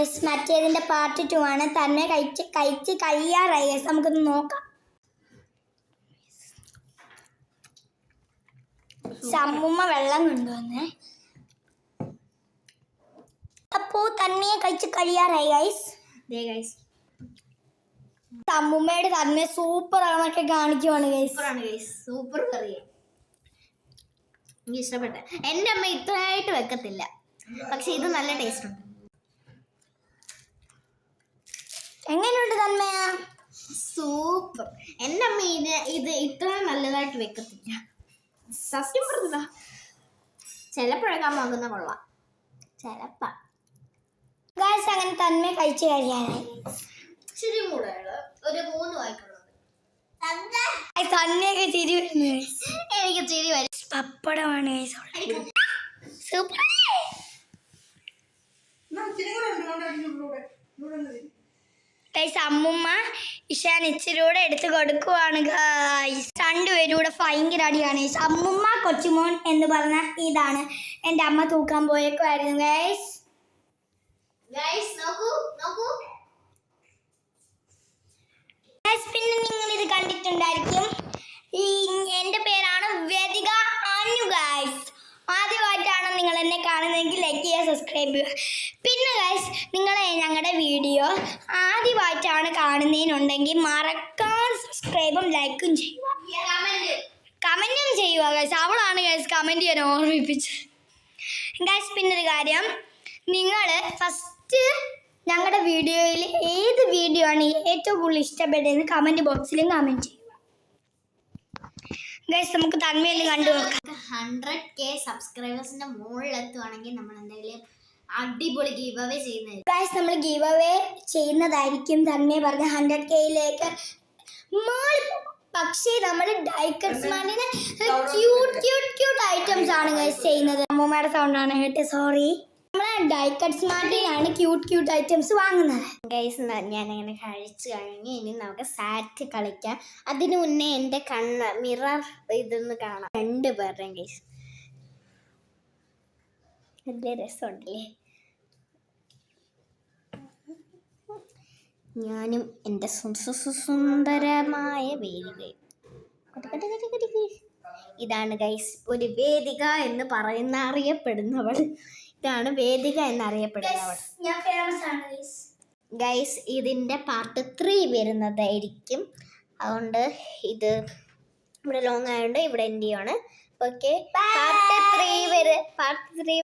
Guys, മറ്റേതിന്റെ part 2 ആണ്. തന്നെ കഴിച്ച് കഴിയാറായി ഗൈസ്. നമുക്കൊന്ന് നോക്കാം. അമ്മുമ്മ വെള്ളം കൊണ്ടുവന്നേ. അപ്പോ തന്നെ കഴിച്ച് കഴിയാറായി ഗൈസ്. അമ്മുമ്മയുടെ തന്നെ സൂപ്പർ ആണെന്നൊക്കെ കാണിക്കുവാണ് ഗൈസ്. സൂപ്പർ കറി, എനിക്ക് ഇഷ്ടപ്പെട്ട. എൻ്റെ അമ്മ ഇത്രയായിട്ട് വെക്കത്തില്ല, പക്ഷെ ഇത് നല്ല ടേസ്റ്റ് ഉണ്ട്. എങ്ങനെയുണ്ട് തന്മയ? സൂപ്പർ. എൻ്റെ അമ്മ ഇത് ഇത്ര നല്ലതായിട്ട് വെക്കത്തില്ല, സത്യം പറഞ്ഞതാ. ചിലപ്പോഴൊക്കെ അമ്മ ആകുന്ന കൊള്ളാം, ചിലപ്പോ. ഗൈസ്, അങ്ങനെ തന്നെ കഴിച്ച് കഴിയാറായി. ഇച്ചിരി കൂടെ ഒരു 3 വായിക്കുള്ളത്. തന്നെയൊക്കെ ചിരി വരുന്നു. എനിക്ക് ചിരി വരും. പപ്പടമാണ് സൂപ്പർ. അമ്മുമ്മ ഇഷാൻ ഇച്ചിരൂടെ എടുത്ത് കൊടുക്കുവാണ് ഗൈസ്. രണ്ടുപേരും കൂടെ ഭയങ്കര അടിയാണ്. അമ്മുമ്മ കൊച്ചുമോൻ എന്ന് പറഞ്ഞ ഇതാണ്. എൻ്റെ അമ്മ തൂക്കാൻ പോയേക്കുമായിരുന്നു ഗൈസ്. പിന്നെ നിങ്ങൾ ഇത് കണ്ടിട്ടുണ്ടായിരിക്കും. എൻ്റെ പേരാണ് വേദിക അനു ഗൈസ്. ആദ്യമായിട്ടാണ് നിങ്ങൾ എന്നെ കാണുന്നതെങ്കിൽ ലൈക്ക് ചെയ്യുക, സബ്സ്ക്രൈബ് ചെയ്യുക. പിന്നെ ഗൈസ്, നിങ്ങൾ ഞങ്ങളുടെ വീഡിയോ ആദ്യമായിട്ടാണ് കാണുന്നതിനുണ്ടെങ്കിൽ മറക്കാതെ സബ്സ്ക്രൈബും ലൈക്കും ചെയ്യുക, കമൻറ്റും ചെയ്യുക ഗൈസ്. അവളാണ് ഗൈസ് കമൻറ്റ് ചെയ്യാൻ ഓർമ്മിപ്പിച്ചത് ഗൈസ്. പിന്നൊരു കാര്യം, നിങ്ങൾ ഫസ്റ്റ് ഞങ്ങളുടെ വീഡിയോയിൽ ഏത് വീഡിയോ ആണ് ഏറ്റവും കൂടുതൽ ഇഷ്ടപ്പെട്ടതെന്ന് കമൻറ്റ് ബോക്സിലും കമൻറ്റ് ചെയ്യുക ഗൈസ്. നമുക്ക് തന്മയൊന്ന് കണ്ടു നോക്കാം. 100K സബ്സ്ക്രൈബേഴ്സിന്റെ മുകളിൽ എത്തുവാണെങ്കിൽ നമ്മൾ എന്തെങ്കിലും അടിപൊളി ഗീവ് അവേ ചെയ്യുന്നതായിരിക്കും ഗൈസ്. നമ്മൾ ഗീവ് അവേ ചെയ്യുന്നതായിരിക്കും. തന്നെ പറഞ്ഞ 100Kയിലേക്ക്. പക്ഷേ നമ്മൾ ഡൈക്കറ്റ് സ്മാർട്ടിന് ക്യൂട്ട് ഐറ്റംസ് ആണ് ഗൈസ് ചെയ്യുന്നത്. അമ്മൂമ്മയുടെ സൗണ്ടാണ് കേട്ട്, സോറി. നമ്മൾ ഡൈക്കറ്റ് സ്മാർട്ടിനാണ് ക്യൂട്ട് ഐറ്റംസ് വാങ്ങുന്നത് ഗൈസ്. ഞാനങ്ങനെ കഴിച്ചു കഴിഞ്ഞ് ഇനി നമുക്ക് സാറ്റ് കളിക്കാം. അതിനു മുന്നേ എൻ്റെ മിറർ ഇതൊന്ന് കാണാം. 2 പേരുടെയും ഗൈസ്. നല്ല രസമുണ്ടല്ലേ. ഞാനും എൻ്റെ സുന്ദരമായ വേദികയും. ഇതാണ് ഗൈസ് ഒരു വേദിക എന്ന് അറിയപ്പെടുന്നവൾ. ഇതാണ് വേദിക എന്നറിയപ്പെടുന്നവൾ. ഗൈസ്, ഇതിൻ്റെ പാർട്ട് 3 വരുന്നതായിരിക്കും. അതുകൊണ്ട് ഇത് ഇവിടെ ലോങ് ആയതുകൊണ്ട് ഇവിടെ എൻ്റെ ആണ്. Okay, part 3